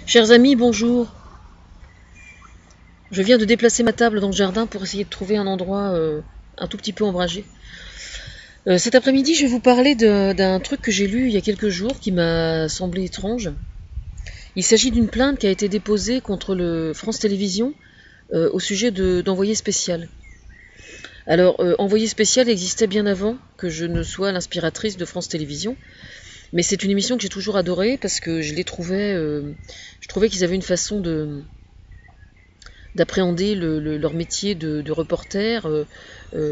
Chers amis, bonjour. Je viens de déplacer ma table dans le jardin pour essayer de trouver un endroit un tout petit peu ombragé. Cet après-midi, je vais vous parler d'un truc que j'ai lu il y a quelques jours qui m'a semblé étrange. Il s'agit d'une plainte qui a été déposée contre le France Télévisions au sujet d'envoyé spécial. Alors, envoyé spécial existait bien avant que je ne sois l'inspiratrice de France Télévisions, mais c'est une émission que j'ai toujours adorée parce que je trouvais qu'ils avaient une façon d'appréhender leur métier de reporter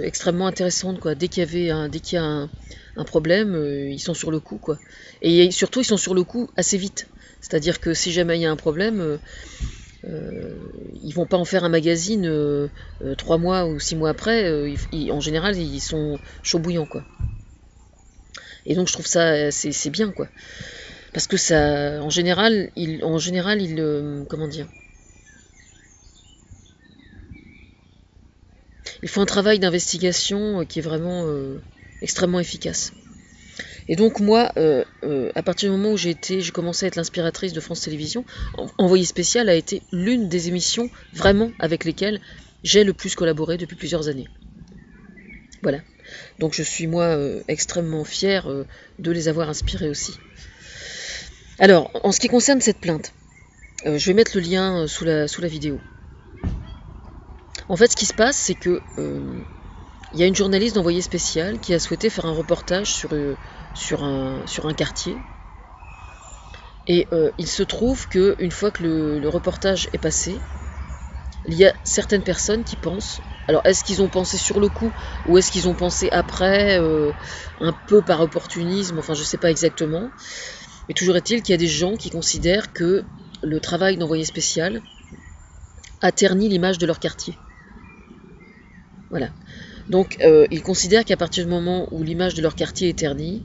extrêmement intéressante, quoi. Dès qu'il y a un problème, ils sont sur le coup, quoi. Et surtout, ils sont sur le coup assez vite. C'est-à-dire que si jamais il y a un problème, ils vont pas en faire un magazine 3 mois ou 6 mois après. En général, ils sont chaud bouillants, quoi. Et donc je trouve ça c'est bien, quoi. Parce que ça, en général, comment dire, il faut un travail d'investigation qui est vraiment extrêmement efficace. Et donc moi, à partir du moment où j'ai commencé à être l'inspiratrice de France Télévisions, Envoyé spécial a été l'une des émissions vraiment avec lesquelles j'ai le plus collaboré depuis plusieurs années. Voilà. Donc je suis moi extrêmement fière de les avoir inspirés aussi. Alors, en ce qui concerne cette plainte, je vais mettre le lien sous la vidéo. En fait, ce qui se passe, c'est que il y a une journaliste d'Envoyé spécial qui a souhaité faire un reportage sur un quartier. Et il se trouve qu'une fois que le reportage est passé, il y a certaines personnes qui pensent, alors est-ce qu'ils ont pensé sur le coup ou est-ce qu'ils ont pensé après, un peu par opportunisme, enfin je ne sais pas exactement, mais toujours est-il qu'il y a des gens qui considèrent que le travail d'Envoyé spécial a terni l'image de leur quartier. Voilà. Donc ils considèrent qu'à partir du moment où l'image de leur quartier est ternie,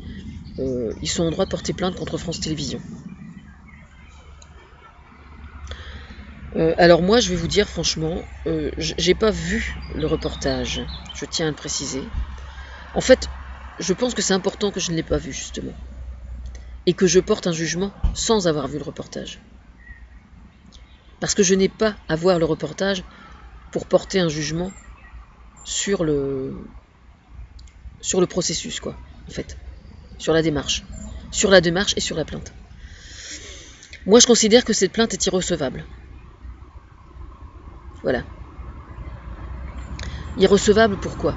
ils sont en droit de porter plainte contre France Télévisions. Alors moi, je vais vous dire franchement, j'ai pas vu le reportage, je tiens à le préciser. En fait, je pense que c'est important que je ne l'ai pas vu, justement. Et que je porte un jugement sans avoir vu le reportage. Parce que je n'ai pas à voir le reportage pour porter un jugement sur le processus, quoi, en fait. Sur la démarche. Sur la démarche et sur la plainte. Moi, je considère que cette plainte est irrecevable. Voilà. Irrecevable pourquoi?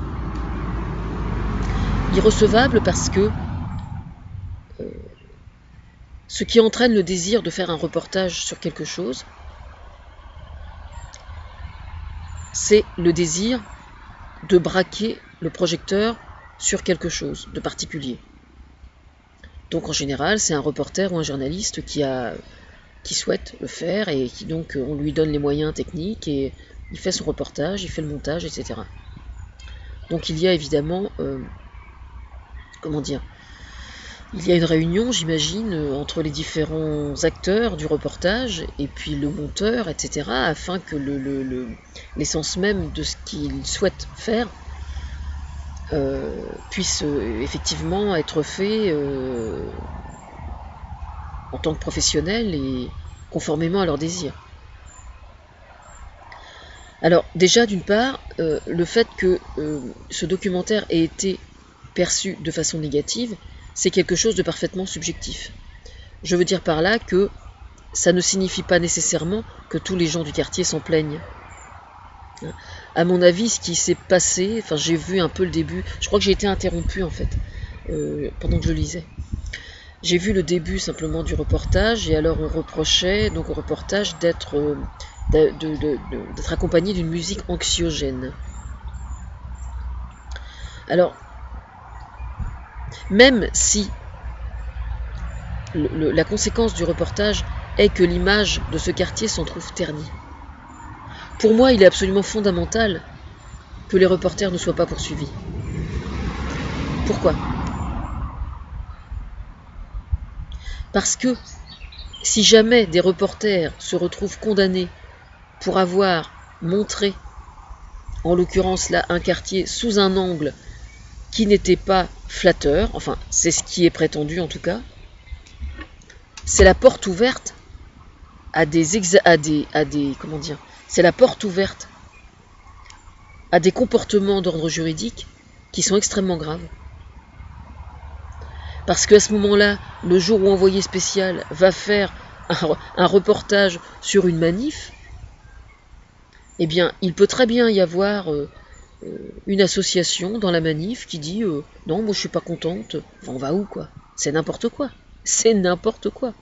Irrecevable parce que ce qui entraîne le désir de faire un reportage sur quelque chose, c'est le désir de braquer le projecteur sur quelque chose de particulier. Donc en général, c'est un reporter ou un journaliste qui souhaite le faire et qui donc on lui donne les moyens techniques et il fait son reportage, il fait le montage, etc. Donc il y a évidemment, comment dire, il y a une réunion, j'imagine, entre les différents acteurs du reportage et puis le monteur, etc., afin que l'essence même de ce qu'il souhaite faire puisse effectivement être fait en tant que professionnel et conformément à leurs désirs. Alors déjà, d'une part, le fait que ce documentaire ait été perçu de façon négative, c'est quelque chose de parfaitement subjectif. Je veux dire par là que ça ne signifie pas nécessairement que tous les gens du quartier s'en plaignent. À mon avis, ce qui s'est passé, enfin j'ai vu un peu le début, je crois que j'ai été interrompue en fait, pendant que je lisais. J'ai vu le début simplement du reportage et alors on reprochait donc au reportage d'être accompagné d'une musique anxiogène. Alors, même si la conséquence du reportage est que l'image de ce quartier s'en trouve ternie, pour moi il est absolument fondamental que les reporters ne soient pas poursuivis. Pourquoi ? Parce que si jamais des reporters se retrouvent condamnés pour avoir montré, en l'occurrence là, un quartier sous un angle qui n'était pas flatteur, enfin c'est ce qui est prétendu en tout cas, c'est la porte ouverte comment dire, c'est la porte ouverte à des comportements d'ordre juridique qui sont extrêmement graves. Parce qu'à ce moment-là, le jour où envoyé spécial va faire un reportage sur une manif, eh bien, il peut très bien y avoir une association dans la manif qui dit non, moi je suis pas contente, enfin, on va où quoi? C'est n'importe quoi. C'est n'importe quoi.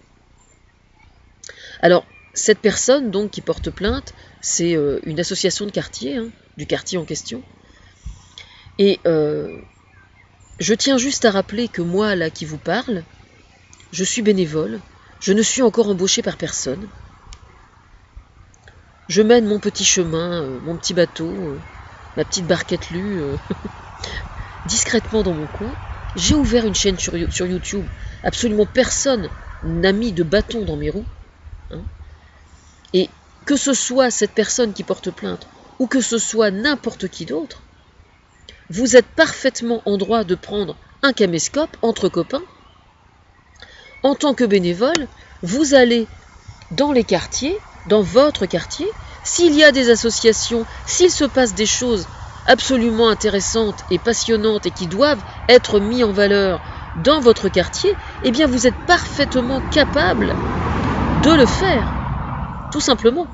Alors, cette personne donc qui porte plainte, c'est une association de quartier, hein, du quartier en question. Et je tiens juste à rappeler que moi, là, qui vous parle, je suis bénévole, je ne suis encore embauché par personne. Je mène mon petit chemin, mon petit bateau, ma petite barquette lue, discrètement dans mon coin. J'ai ouvert une chaîne sur YouTube. Absolument personne n'a mis de bâton dans mes roues. Hein. Et que ce soit cette personne qui porte plainte ou que ce soit n'importe qui d'autre, vous êtes parfaitement en droit de prendre un caméscope entre copains. En tant que bénévole, vous allez dans les quartiers, dans votre quartier, s'il y a des associations, s'il se passe des choses absolument intéressantes et passionnantes et qui doivent être mises en valeur dans votre quartier, eh bien vous êtes parfaitement capable de le faire. Tout simplement.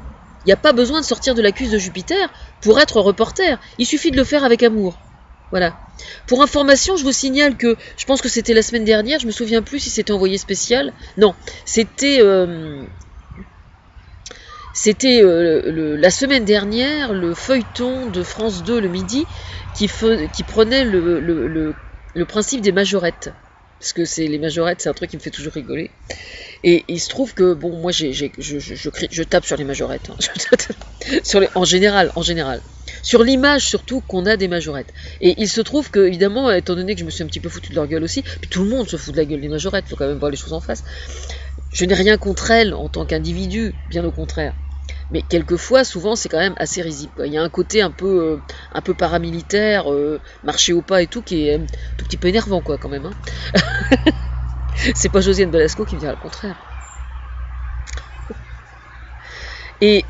Il n'y a pas besoin de sortir de la cuisse de Jupiter pour être reporter. Il suffit de le faire avec amour. Voilà. Pour information, je vous signale que, je pense que c'était la semaine dernière, je me souviens plus si c'était envoyé spécial. Non, c'était la semaine dernière, le feuilleton de France 2 le midi qui prenait le principe des majorettes. Parce que les majorettes, c'est un truc qui me fait toujours rigoler. Et il se trouve que, bon, moi, je tape sur les majorettes. Hein. En général. Sur l'image, surtout, qu'on a des majorettes. Et il se trouve que, évidemment, étant donné que je me suis un petit peu foutu de leur gueule aussi, puis tout le monde se fout de la gueule des majorettes, il faut quand même voir les choses en face. Je n'ai rien contre elles en tant qu'individu, bien au contraire. Mais quelquefois, souvent, c'est quand même assez risible. Il y a un côté un peu paramilitaire, marché au pas et tout, qui est un tout petit peu énervant, quoi, quand même. Hein. C'est pas Josiane Balasco qui me dira le contraire. Et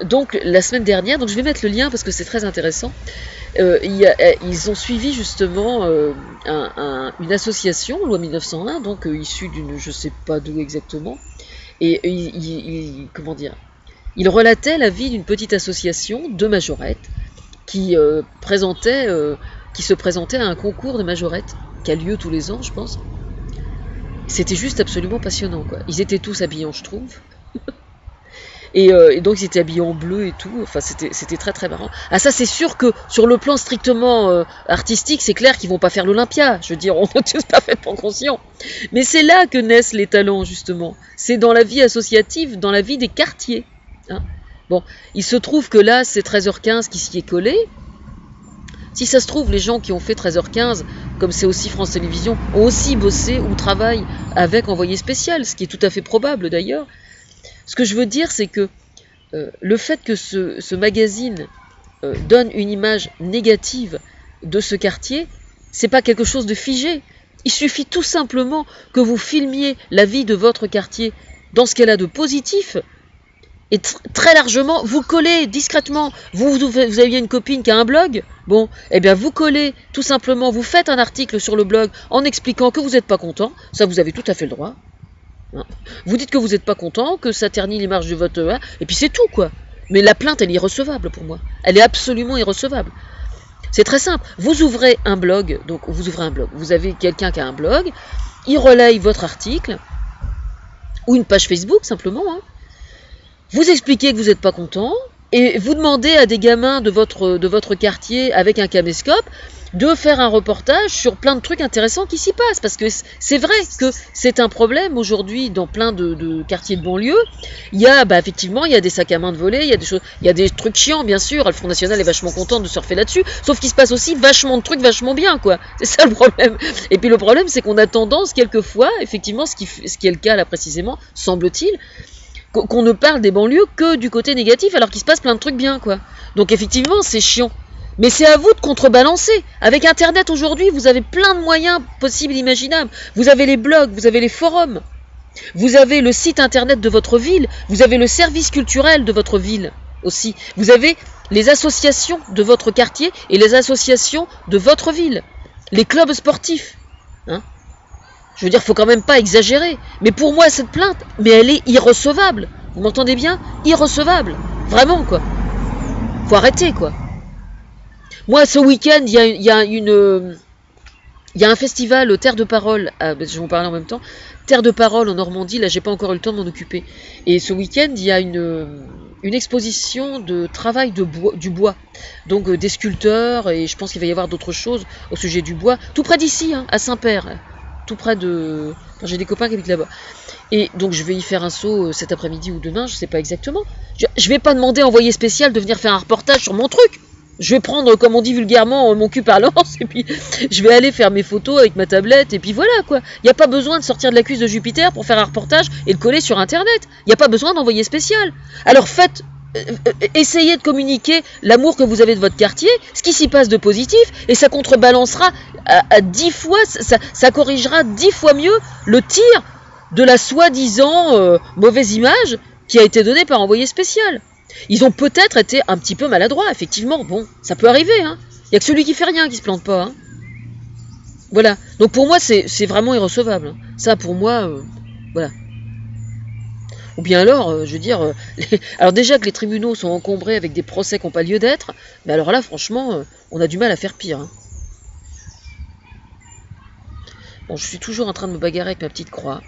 donc, la semaine dernière, donc je vais mettre le lien parce que c'est très intéressant, ils ont suivi justement une association, loi 1901, donc issue d'une, je sais pas d'où exactement, et comment dire, ils relataient la vie d'une petite association de majorettes qui se présentait à un concours de majorettes qui a lieu tous les ans, je pense. C'était juste absolument passionnant, quoi. Ils étaient tous habillés en schtroumpf. Et donc ils étaient habillés en bleu et tout. Enfin, c'était très très marrant. Ah, ça, c'est sûr que sur le plan strictement artistique, c'est clair qu'ils vont pas faire l'Olympia. Je veux dire, on est tous parfaitement conscients. Mais c'est là que naissent les talents, justement. C'est dans la vie associative, dans la vie des quartiers. Hein. Bon, il se trouve que là, c'est 13h15 qui s'y est collé. Si ça se trouve, les gens qui ont fait 13h15, comme c'est aussi France Télévisions, ont aussi bossé ou travaillent avec Envoyé spécial, ce qui est tout à fait probable d'ailleurs. Ce que je veux dire, c'est que le fait que ce magazine donne une image négative de ce quartier, c'est pas quelque chose de figé. Il suffit tout simplement que vous filmiez la vie de votre quartier dans ce qu'elle a de positif. Et très largement, vous collez discrètement, vous aviez une copine qui a un blog, bon, eh bien vous collez, tout simplement, vous faites un article sur le blog en expliquant que vous n'êtes pas content, ça vous avez tout à fait le droit. Hein. Vous dites que vous n'êtes pas content, que ça ternit les marges de votre... et puis c'est tout, quoi. Mais la plainte, elle est irrecevable pour moi. Elle est absolument irrecevable. C'est très simple. Vous ouvrez un blog, vous avez quelqu'un qui a un blog, il relaye votre article, ou une page Facebook, simplement, hein. Vous expliquez que vous n'êtes pas content et vous demandez à des gamins de votre quartier avec un caméscope de faire un reportage sur plein de trucs intéressants qui s'y passent. Parce que c'est vrai que c'est un problème aujourd'hui dans plein de quartiers de banlieue. Il y a, effectivement, il y a des sacs à main de volée, il y a des trucs chiants, bien sûr. Le Front National est vachement content de surfer là-dessus. Sauf qu'il se passe aussi vachement de trucs vachement bien, quoi. C'est ça le problème. Et puis le problème, c'est qu'on a tendance, quelquefois, effectivement, ce qui est le cas là précisément, semble-t-il, qu'on ne parle des banlieues que du côté négatif, alors qu'il se passe plein de trucs bien, quoi. Donc effectivement, c'est chiant. Mais c'est à vous de contrebalancer. Avec Internet aujourd'hui, vous avez plein de moyens possibles et imaginables. Vous avez les blogs, vous avez les forums. Vous avez le site internet de votre ville, vous avez le service culturel de votre ville aussi. Vous avez les associations de votre quartier et les associations de votre ville. Les clubs sportifs. Hein. Je veux dire, faut quand même pas exagérer. Mais pour moi, cette plainte, mais elle est irrecevable. Vous m'entendez bien? Irrecevable. Vraiment, quoi. Faut arrêter, quoi. Moi, ce week-end, il y a un festival Terre de Parole, je vais vous parler en même temps, Terre de Parole en Normandie, là j'ai pas encore eu le temps de m'en occuper. Et ce week-end, il y a une exposition de travail du bois, donc des sculpteurs, et je pense qu'il va y avoir d'autres choses au sujet du bois, tout près d'ici, hein, à Saint-Père, tout près de... Enfin, j'ai des copains qui habitent là-bas. Et donc je vais y faire un saut cet après-midi ou demain, je sais pas exactement. Je vais pas demander à envoyé spécial de venir faire un reportage sur mon truc. Je vais prendre, comme on dit vulgairement, mon cul par l'anse, et puis je vais aller faire mes photos avec ma tablette, et puis voilà, quoi. Il n'y a pas besoin de sortir de la cuisse de Jupiter pour faire un reportage et le coller sur Internet. Il n'y a pas besoin d'envoyer spécial. Alors faites, essayez de communiquer l'amour que vous avez de votre quartier, ce qui s'y passe de positif, et ça contrebalancera à 10 fois, ça corrigera 10 fois mieux le tir de la soi-disant mauvaise image qui a été donnée par envoyé spécial. Ils ont peut-être été un petit peu maladroits, effectivement. Bon, ça peut arriver, hein. Il n'y a que celui qui fait rien qui se plante pas, hein. Voilà. Donc pour moi, c'est vraiment irrecevable. Hein. Ça, pour moi, voilà. Ou bien alors, je veux dire... alors déjà que les tribunaux sont encombrés avec des procès qui n'ont pas lieu d'être, mais alors là, franchement, on a du mal à faire pire. Hein. Bon, je suis toujours en train de me bagarrer avec ma petite croix.